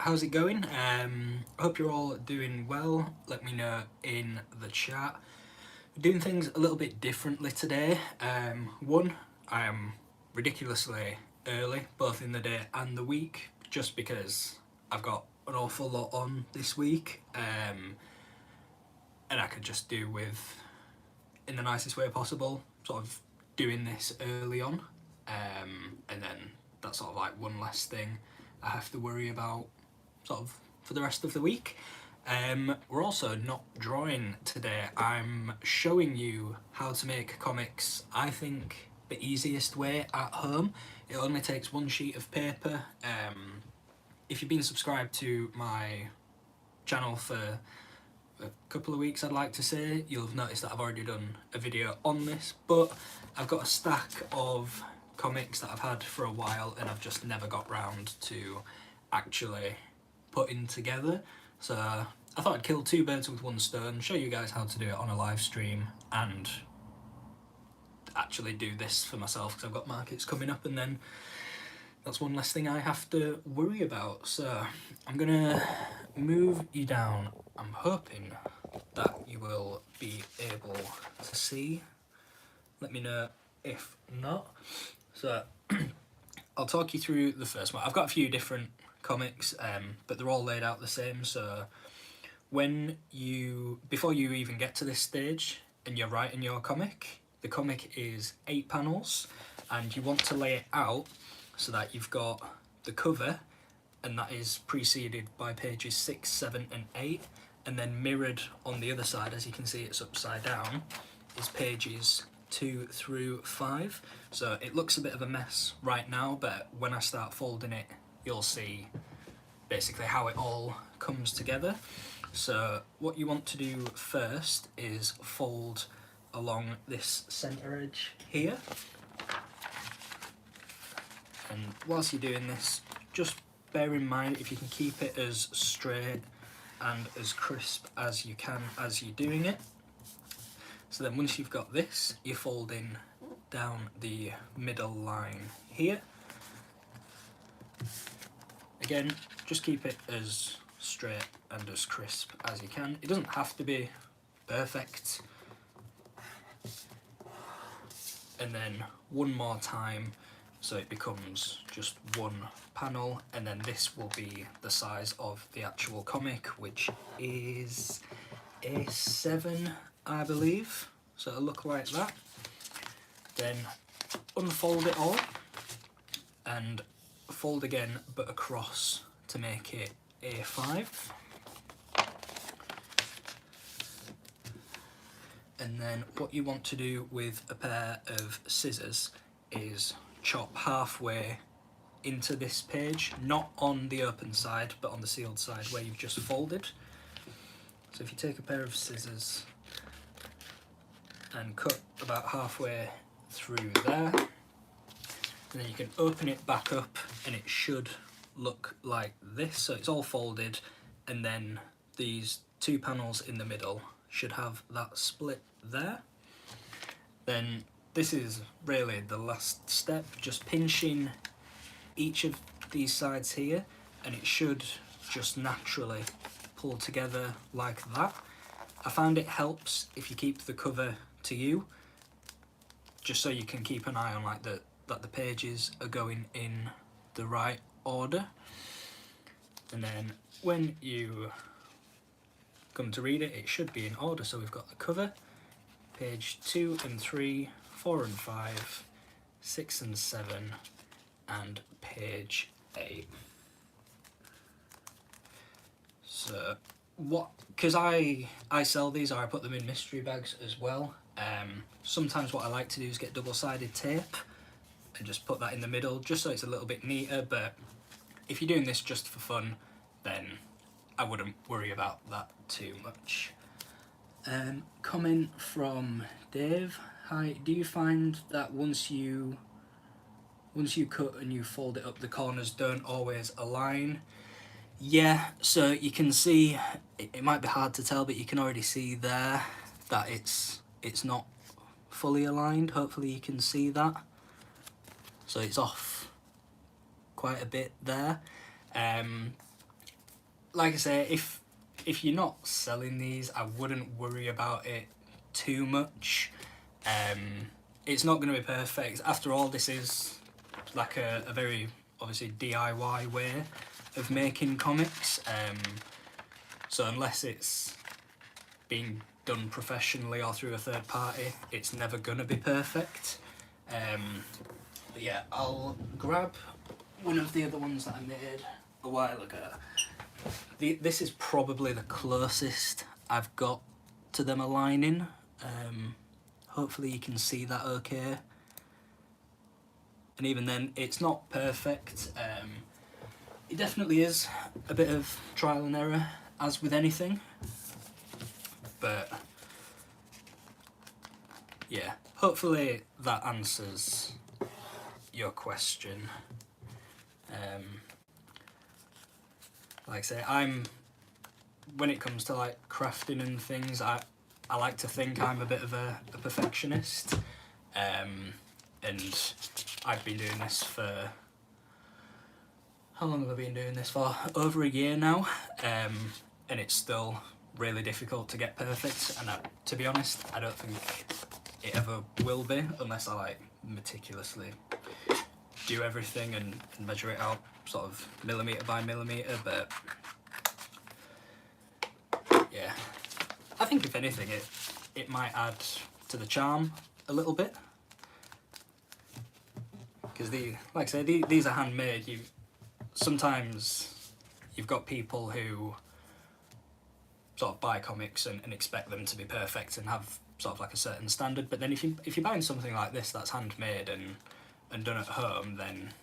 how's it going? I hope you're all doing well. Let me know in the chat. We're doing things a little bit differently today. One, I am ridiculously early, both in the day and the week, just because I've got an awful lot on this week, and I could just do with, in the nicest way possible, sort of doing this early on, and then that's sort of like one less thing I have to worry about sort of for the rest of the week. We're also not drawing today. I'm showing you how to make comics, I think, the easiest way at home. It only takes one sheet of paper. If you've been subscribed to my channel for a couple of weeks, I'd like to say, you'll have noticed that I've already done a video on this, but I've got a stack of comics that I've had for a while and I've just never got round to actually putting together. So I thought I'd kill two birds with one stone, show you guys how to do it on a live stream and actually do this for myself, because I've got markets coming up and then that's one less thing I have to worry about. So I'm gonna move you down. I'm hoping that you will be able to see. Let me know if not. So I'll talk you through the first one. I've got a few different comics, but they're all laid out the same. So before you even get to this stage and you're writing your comic, the comic is 8 panels and you want to lay it out so that you've got the cover, and that is preceded by pages 6, 7 and 8, and then mirrored on the other side, as you can see it's upside down, is pages 2 through 5. So it looks a bit of a mess right now, but when I start folding it you'll see basically how it all comes together. So what you want to do first is fold along this centre edge here, and whilst you're doing this, just bear in mind if you can keep it as straight and as crisp as you can as you're doing it. So then once you've got this, you're folding down the middle line here. Again, just keep it as straight and as crisp as you can. It doesn't have to be perfect. And then one more time, so it becomes just one panel, and then this will be the size of the actual comic, which is A7, I believe. So it'll look like that. Then unfold it all and fold again, but across to make it A5. And then what you want to do with a pair of scissors is chop halfway into this page, not on the open side, but on the sealed side where you've just folded. So if you take a pair of scissors and cut about halfway through there, and then you can open it back up and it should look like this. So it's all folded, and then these 2 panels in the middle should have that split there. Then this is really the last step, just pinching each of these sides here, and it should just naturally pull together like that. I find it helps if you keep the cover to you, just so you can keep an eye on like that the pages are going in the right order. And then when you come to read it, it should be in order. So we've got the cover, page 2 and 3, 4 and 5, 6 and 7, and page 8. So because I sell these, or I put them in mystery bags as well. Sometimes what I like to do is get double-sided tape and just put that in the middle, just so it's a little bit neater. But if you're doing this just for fun, then I wouldn't worry about that too much. Comment from Dave. Hi, do you find that once you cut and you fold it up, the corners don't always align? Yeah, so you can see, it might be hard to tell, but you can already see there that it's not fully aligned. Hopefully you can see that. So it's off quite a bit there. like I say, if you're not selling these, I wouldn't worry about it too much. It's not going to be perfect. After all, this is like a very obviously DIY way of making comics. So unless it's being done professionally or through a third party, it's never gonna be perfect. But yeah, I'll grab one of the other ones that I made a while ago. This is probably the closest I've got to them aligning. Hopefully you can see that okay. And even then, it's not perfect. It definitely is a bit of trial and error, as with anything. But yeah, hopefully that answers your question. Like I say, when it comes to like crafting and things, I like to think I'm a bit of a perfectionist. And I've been doing this for, how long have I been doing this for? Over a year now, and it's still really difficult to get perfect, and to be honest, I don't think it ever will be unless I like meticulously do everything and measure it out sort of millimetre by millimetre. But yeah, I think if anything it might add to the charm a little bit, because like I say, these are handmade. Sometimes you've got people who sort of buy comics and expect them to be perfect and have sort of like a certain standard, but then if you're buying something like this that's handmade and done at home, then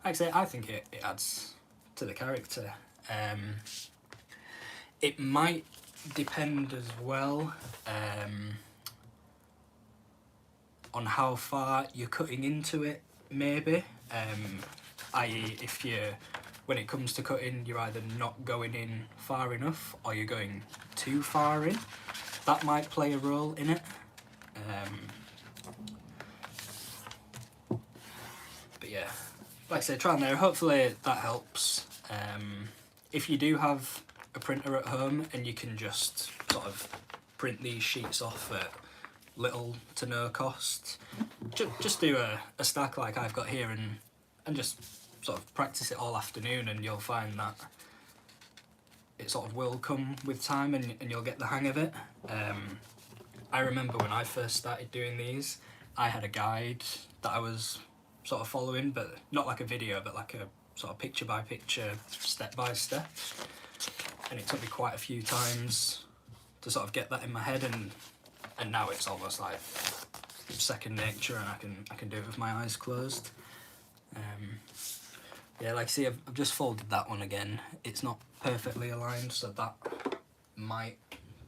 like I say, I think it adds to the character. It might depend as well on how far you're cutting into it, maybe. I.e. if when it comes to cutting, you're either not going in far enough or you're going too far in. That might play a role in it. But yeah, like I said, try and there. Hopefully that helps. If you do have a printer at home and you can just sort of print these sheets off at little to no cost, just do a stack like I've got here and just sort of practice it all afternoon, and you'll find that it sort of will come with time and you'll get the hang of it. I remember when I first started doing these, I had a guide that I was sort of following, but not like a video, but like a sort of picture by picture, step by step. And it took me quite a few times to sort of get that in my head, and now it's almost like second nature, and I can do it with my eyes closed. Yeah, like see, I've just folded that one again. It's not perfectly aligned, so that might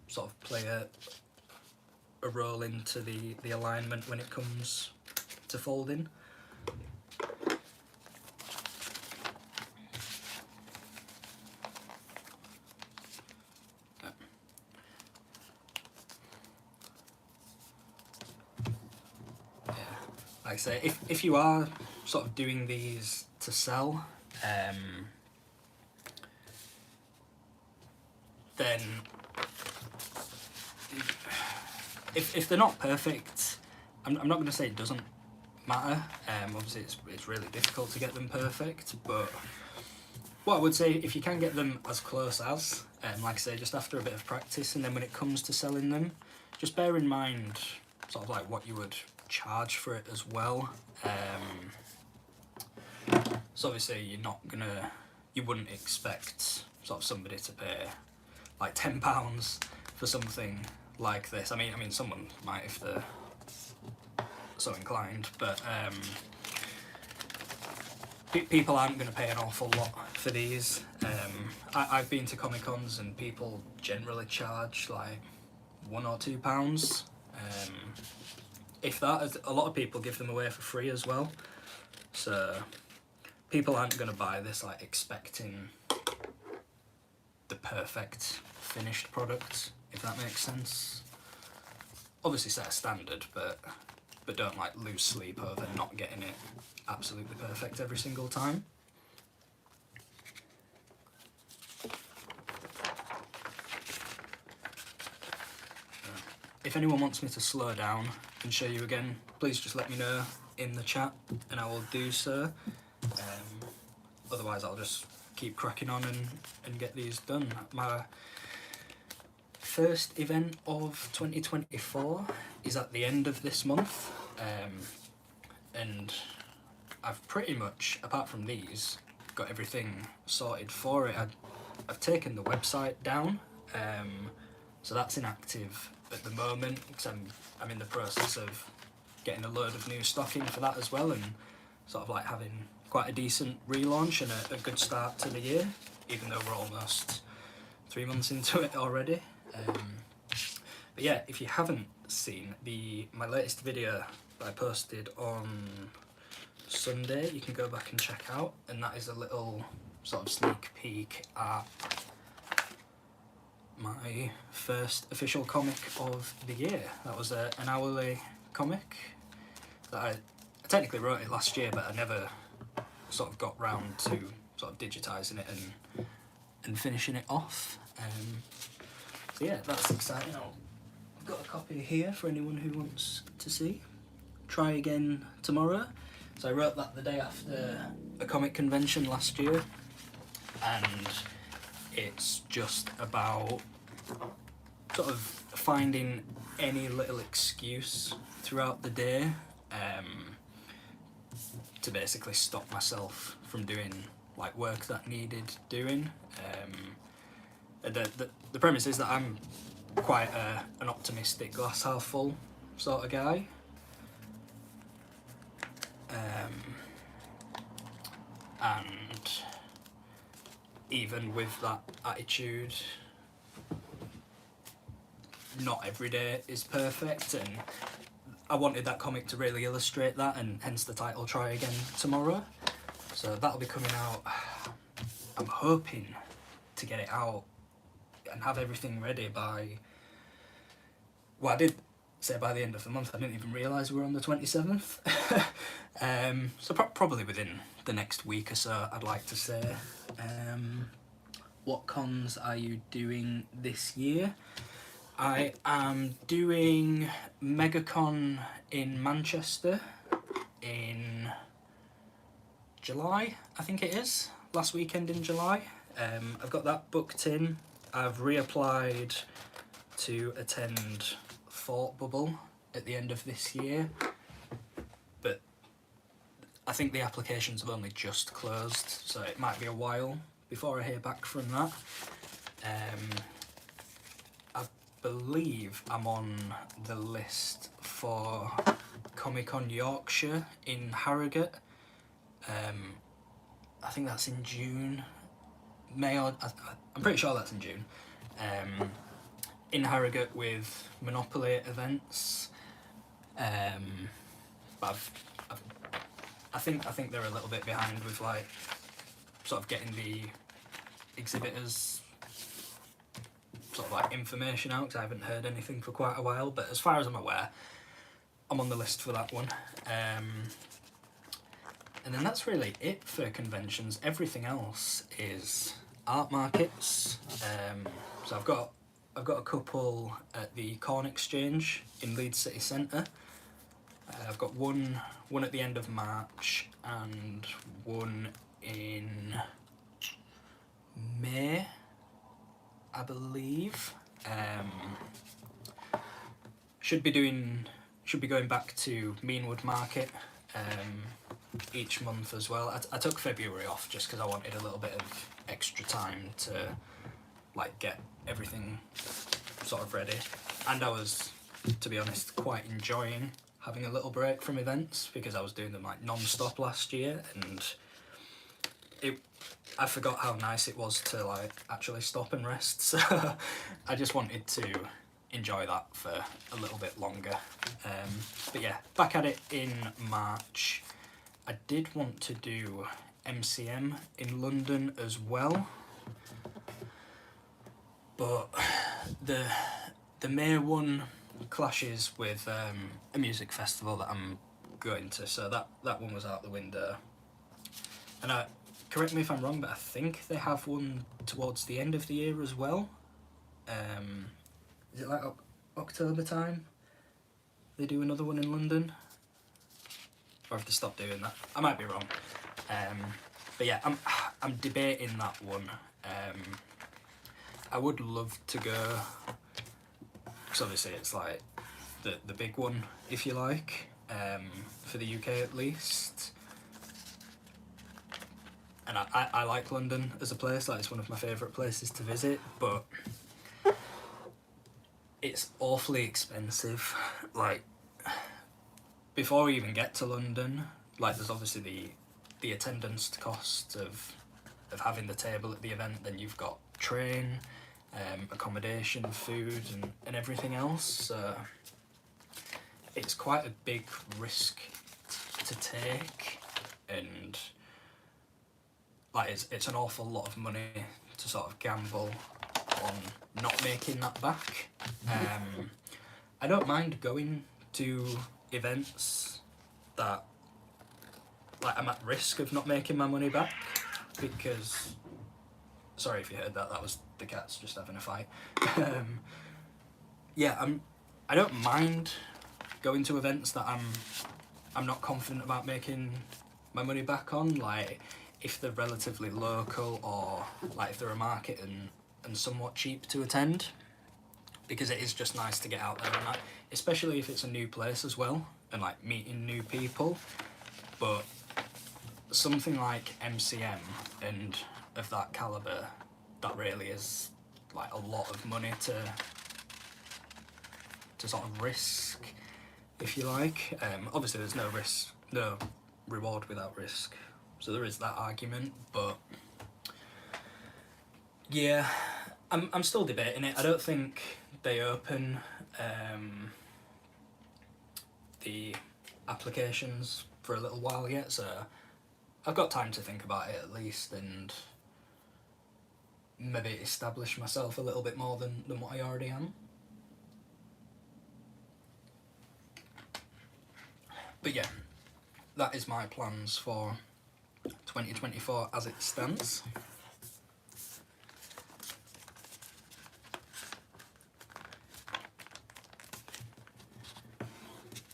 sort of play a role into the alignment when it comes to folding. Like I say, if you are sort of doing these to sell, then if they're not perfect, I'm not going to say it doesn't matter. Obviously it's really difficult to get them perfect, but what I would say, if you can get them as close as, like I say, just after a bit of practice, and then when it comes to selling them, just bear in mind sort of like what you would charge for it as well. So obviously you wouldn't expect sort of somebody to pay like £10 for something like this. I mean someone might if they're so inclined, but people aren't going to pay an awful lot for these. I've been to Comic Cons and people generally charge like £1 or £2. If that, a lot of people give them away for free as well. So people aren't going to buy this like expecting the perfect finished product, if that makes sense. Obviously set a standard, but don't like lose sleep over not getting it absolutely perfect every single time. if anyone wants me to slow down and show you again, please just let me know in the chat and I will do so. Otherwise I'll just keep cracking on and get these done. My first event of 2024 is at the end of this month, and I've pretty much, apart from these, got everything sorted for it. I've taken the website down, so that's inactive at the moment because I'm in the process of getting a load of new stock in for that as well, and sort of like having quite a decent relaunch and a good start to the year, even though we're almost 3 months into it already. But yeah, if you haven't seen my latest video that I posted on Sunday, you can go back and check out, and that is a little sort of sneak peek at my first official comic of the year. That was an hourly comic that I technically wrote it last year, but I never sort of got round to sort of digitising it and finishing it off. So yeah, that's exciting. I've got a copy here for anyone who wants to see. Try again tomorrow. So I wrote that the day after a comic convention last year, and it's just about sort of finding any little excuse throughout the day to basically stop myself from doing like work that needed doing. The premise is that I'm quite an optimistic, glass half full sort of guy. And even with that attitude, not every day is perfect, and I wanted that comic to really illustrate that, and hence the title Try Again Tomorrow. So that'll be coming out. I'm hoping to get it out and have everything ready by, well, I did say by the end of the month. I didn't even realise we were on the 27th. So probably within the next week or so, I'd like to say. What cons are you doing this year? I am doing MegaCon in Manchester in July, I think it is, last weekend in July. I've got that booked in. I've reapplied to attend Thought Bubble at the end of this year, but I think the applications have only just closed, so it might be a while before I hear back from that. I believe I'm on the list for Comic-Con Yorkshire in Harrogate. I think that's in June, May, or I'm pretty sure that's in June. In Harrogate with Monopoly events. But I think they're a little bit behind with like sort of getting the exhibitors sort of like information out, because I haven't heard anything for quite a while, but as far as I'm aware, I'm on the list for that one. And then that's really it for conventions. Everything else is art markets. So I've got a couple at the Corn Exchange in Leeds City Centre. I've got one at the end of March and one in May, I believe. Should be going back to Meanwood Market each month as well. I took February off just because I wanted a little bit of extra time to like get everything sort of ready, and I was, to be honest, quite enjoying having a little break from events because I was doing them like non-stop last year, and I forgot how nice it was to like actually stop and rest, so I just wanted to enjoy that for a little bit longer. But yeah, back at it in March. I did want to do MCM in London as well, but the May one clashes with a music festival that I'm going to, so that one was out the window. And correct me if I'm wrong, but I think they have one towards the end of the year as well. Is it like October time they do another one in London, or if they stop doing that. I might be wrong. But yeah, I'm debating that one. I would love to go, because obviously it's like the big one, if you like, for the UK at least. And I like London as a place, like it's one of my favourite places to visit, but it's awfully expensive. Like, before we even get to London, like there's obviously the attendance cost of having the table at the event, then you've got train, accommodation, food and everything else. So it's quite a big risk to take, and like it's an awful lot of money to sort of gamble on not making that back. I don't mind going to events that like I'm at risk of not making my money back, because sorry if you heard that, that was the cats just having a fight. Yeah, I don't mind going to events that I'm not confident about making my money back on, like if they're relatively local, or like if they're a market and somewhat cheap to attend, because it is just nice to get out there, and like, especially if it's a new place as well, and like meeting new people. But something like MCM and of that calibre, that really is like a lot of money to sort of risk, if you like. Obviously there's no risk, no reward without risk, so there is that argument, but yeah, I'm still debating it. I don't think they open the applications for a little while yet, so I've got time to think about it at least, and maybe establish myself a little bit more than what I already am. But yeah, that is my plans for 2024 as it stands.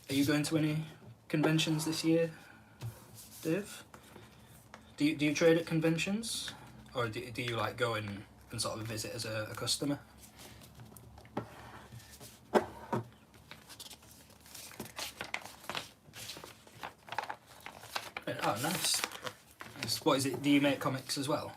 Are you going to any conventions this year, Dave? Do you trade at conventions, or do you like go and sort of visit as a customer? Oh, nice. What is it? Do you make comics as well?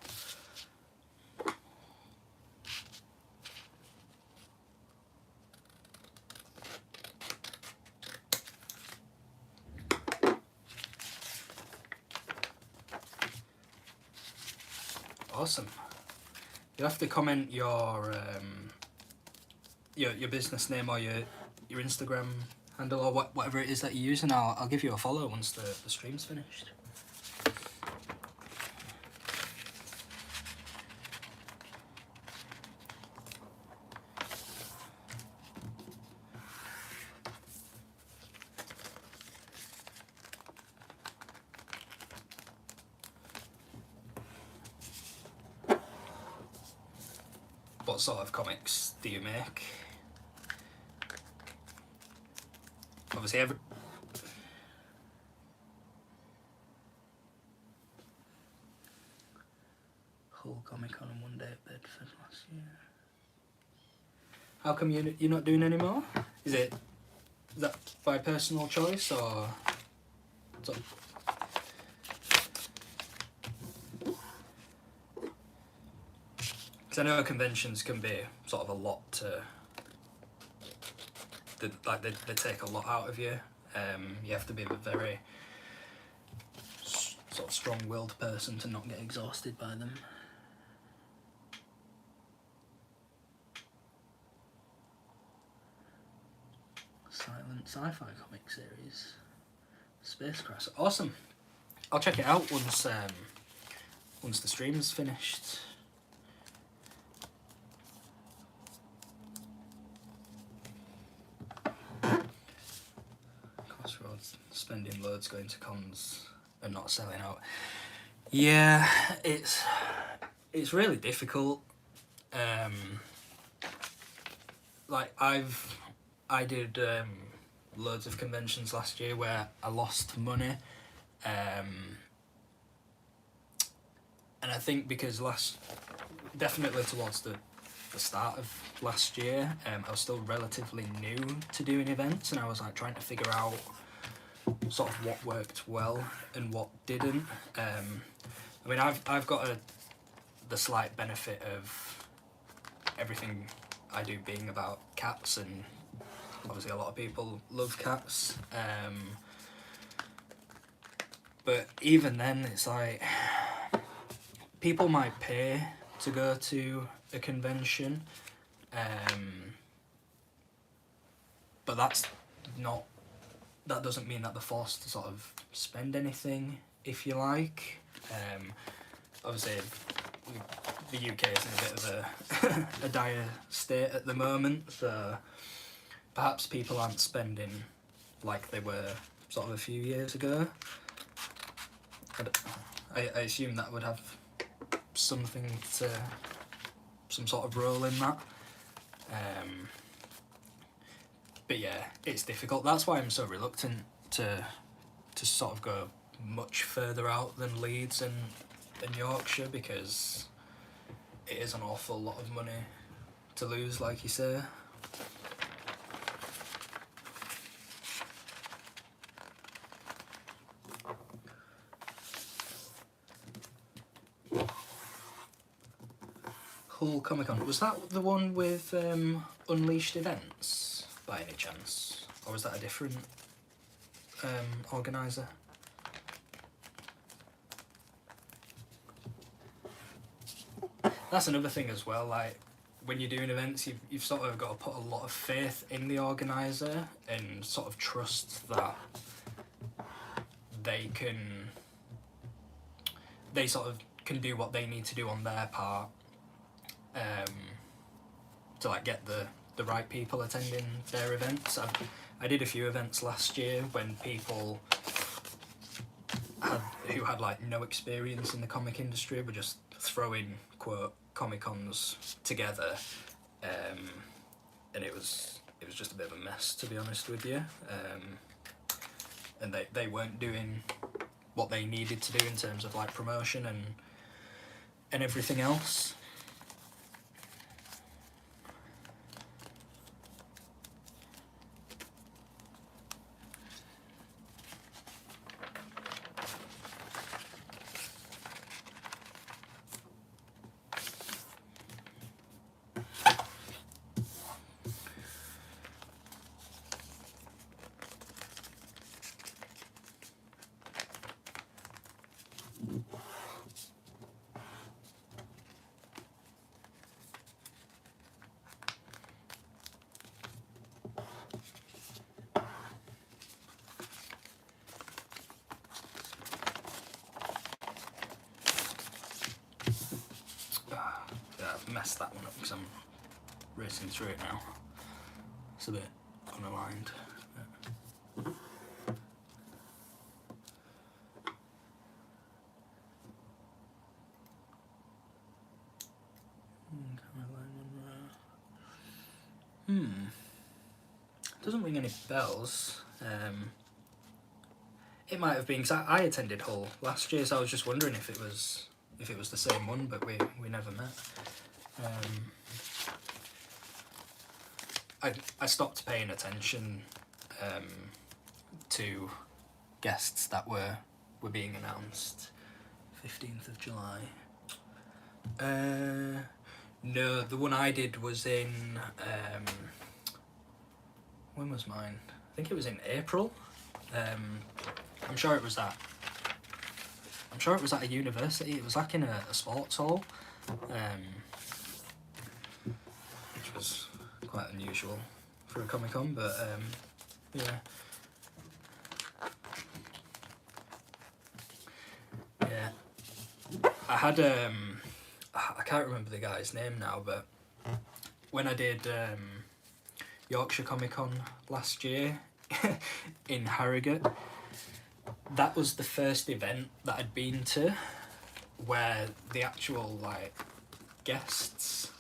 Awesome. You'll have to comment your business name or your Instagram handle, or whatever it is that you use, and I'll give you a follow once the stream's finished. What sort of comics do you make? Obviously Hull Comic Con and one day at Bedford last year. How come you're not doing any more? Is that by personal choice, or sort of? Because I know conventions can be sort of a lot to, they take a lot out of you. You have to be a very sort of strong-willed person to not get exhausted by them. Silent sci-fi comic series, Spacecraft. Awesome. I'll check it out once the stream's finished. Crossroads, spending loads going to cons and not selling out. Yeah, it's really difficult. Like I've I did loads of conventions last year where I lost money, and I think because definitely towards the start of last year, I was still relatively new to doing events, and I was like trying to figure out sort of what worked well and what didn't. I mean, I've got the slight benefit of everything I do being about cats, and obviously a lot of people love cats. But even then, it's like people might pay to go to a convention, but that doesn't mean that they're forced to sort of spend anything, if you like. Obviously, the UK is in a bit of a dire state at the moment, so perhaps people aren't spending like they were sort of a few years ago. I assume that would have some sort of role in that. But yeah, it's difficult. That's why I'm so reluctant to sort of go much further out than Leeds and Yorkshire, because it is an awful lot of money to lose, like you say. Hull Comic Con, was that the one with Unleashed Events by any chance, or was that a different organiser? That's another thing as well, like when you're doing events, you've sort of got to put a lot of faith in the organiser and sort of trust that they sort of can do what they need to do on their part, to like get the right people attending their events. I did a few events last year when people who had like no experience in the comic industry were just throwing quote Comic-Cons together, and it was just a bit of a mess, to be honest with you, and they weren't doing what they needed to do in terms of like promotion and everything else. Messed that one up because I'm racing through it now. It's a bit unaligned. Doesn't ring any bells. It might have been because I attended Hull last year, so I was just wondering if it was the same one, but we never met. I stopped paying attention to guests that were being announced. 15th of July. No, the one I did was in when was mine? I think it was in April. I'm sure it was at a university. It was like in a sports hall, which was quite unusual for a Comic-Con, but yeah. Yeah. I had I can't remember the guy's name now, but when I did Yorkshire Comic Con last year in Harrogate, that was the first event that I'd been to where the actual like guests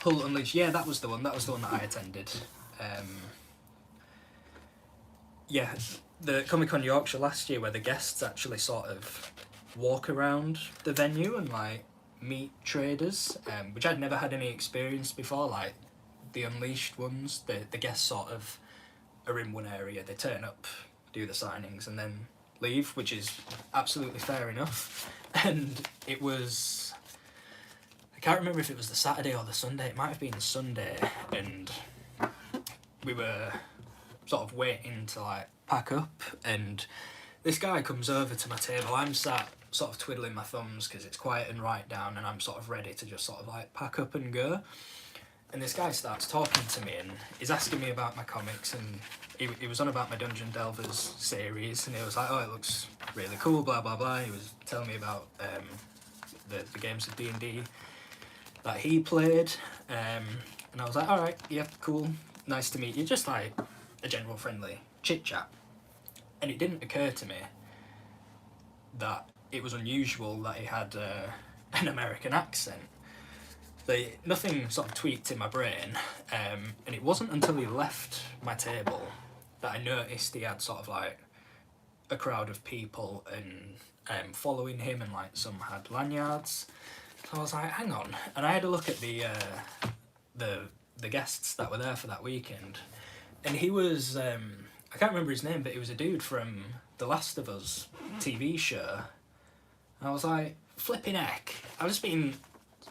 Hull Unleashed, yeah, that was the one that I attended. Yeah, the Comic-Con Yorkshire last year, where the guests actually sort of walk around the venue and like meet traders, which I'd never had any experience before. Like the Unleashed ones, the guests sort of are in one area, they turn up, do the signings, and then leave, which is absolutely fair enough. And it was, I can't remember if it was the Saturday or the Sunday, it might have been the Sunday, and we were sort of waiting to like pack up, and this guy comes over to my table. I'm sat sort of twiddling my thumbs because it's quiet and right down, and I'm sort of ready to just sort of like pack up and go. And this guy starts talking to me and he's asking me about my comics, and he was on about my Dungeon Delvers series, and he was like, oh, it looks really cool, blah blah blah. He was telling me about the games of D&D that he played, and I was like, alright, yeah, cool, nice to meet you, just like a general friendly chit chat. And it didn't occur to me that it was unusual that he had an American accent. Nothing sort of tweaked in my brain, and it wasn't until he left my table that I noticed he had sort of like a crowd of people and following him, and like some had lanyards. So I was like, hang on, and I had a look at the guests that were there for that weekend, and he was I can't remember his name, but he was a dude from The Last of Us TV show. And I was like, flipping heck, I've just been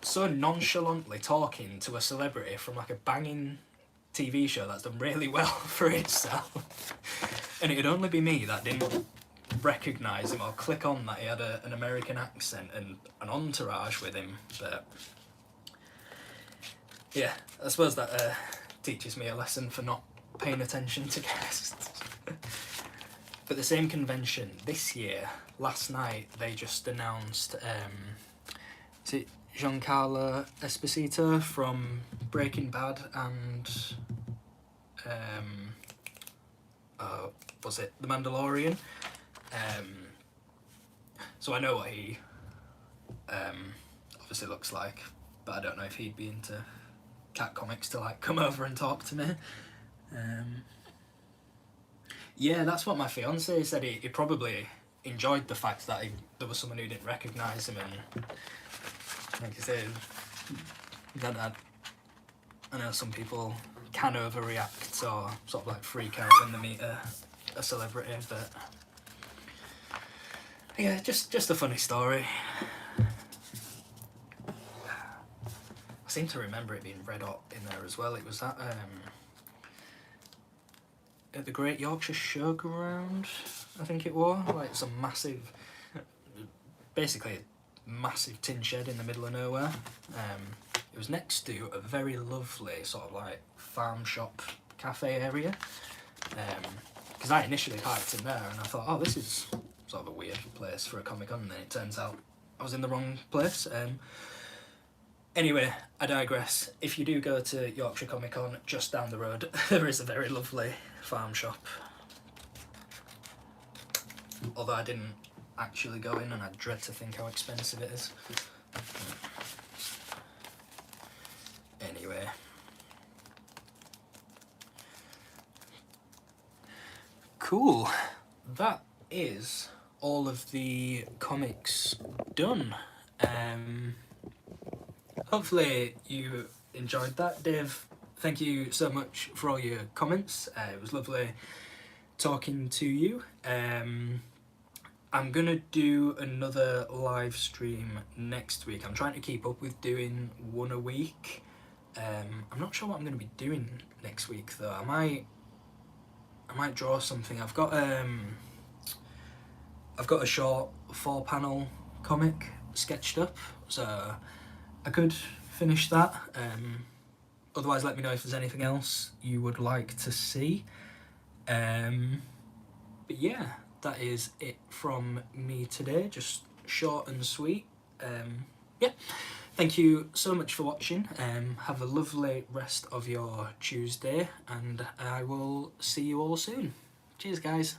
so nonchalantly talking to a celebrity from like a banging TV show that's done really well for itself, and it'd only be me that didn't recognise him or click on that he had an American accent and an entourage with him. But yeah, I suppose that teaches me a lesson for not paying attention to guests. But the same convention this year, last night, they just announced, is it Giancarlo Esposito from Breaking Bad and was it The Mandalorian? So I know what he obviously looks like, but I don't know if he'd be into cat comics to like come over and talk to me. Yeah, that's what my fiance said. He probably enjoyed the fact that there was someone who didn't recognise him, and like I said, I know some people can overreact or sort of like freak out when they meet a celebrity, but yeah, just a funny story. I seem to remember it being red hot in there as well. It was at the Great Yorkshire Showground, I think it was, like some massive, basically a massive tin shed in the middle of nowhere. It was next to a very lovely sort of like farm shop cafe area, because I initially parked in there and I thought, oh, this is sort of a weird place for a Comic-Con, and then it turns out I was in the wrong place. Anyway, I digress. If you do go to Yorkshire Comic Con, just down the road, there is a very lovely farm shop. Although I didn't actually go in, and I dread to think how expensive it is. Anyway. Cool. That is all of the comics done. Hopefully you enjoyed that. Dave, thank you so much for all your comments. It was lovely talking to you. I'm gonna do another live stream next week. I'm trying to keep up with doing one a week. I'm not sure what I'm gonna be doing next week though. I might draw something. I've got a short 4-panel comic sketched up, so I could finish that. Otherwise, let me know if there's anything else you would like to see. But yeah, that is it from me today. Just short and sweet. Yeah, thank you so much for watching. Have a lovely rest of your Tuesday, and I will see you all soon. Cheers, guys.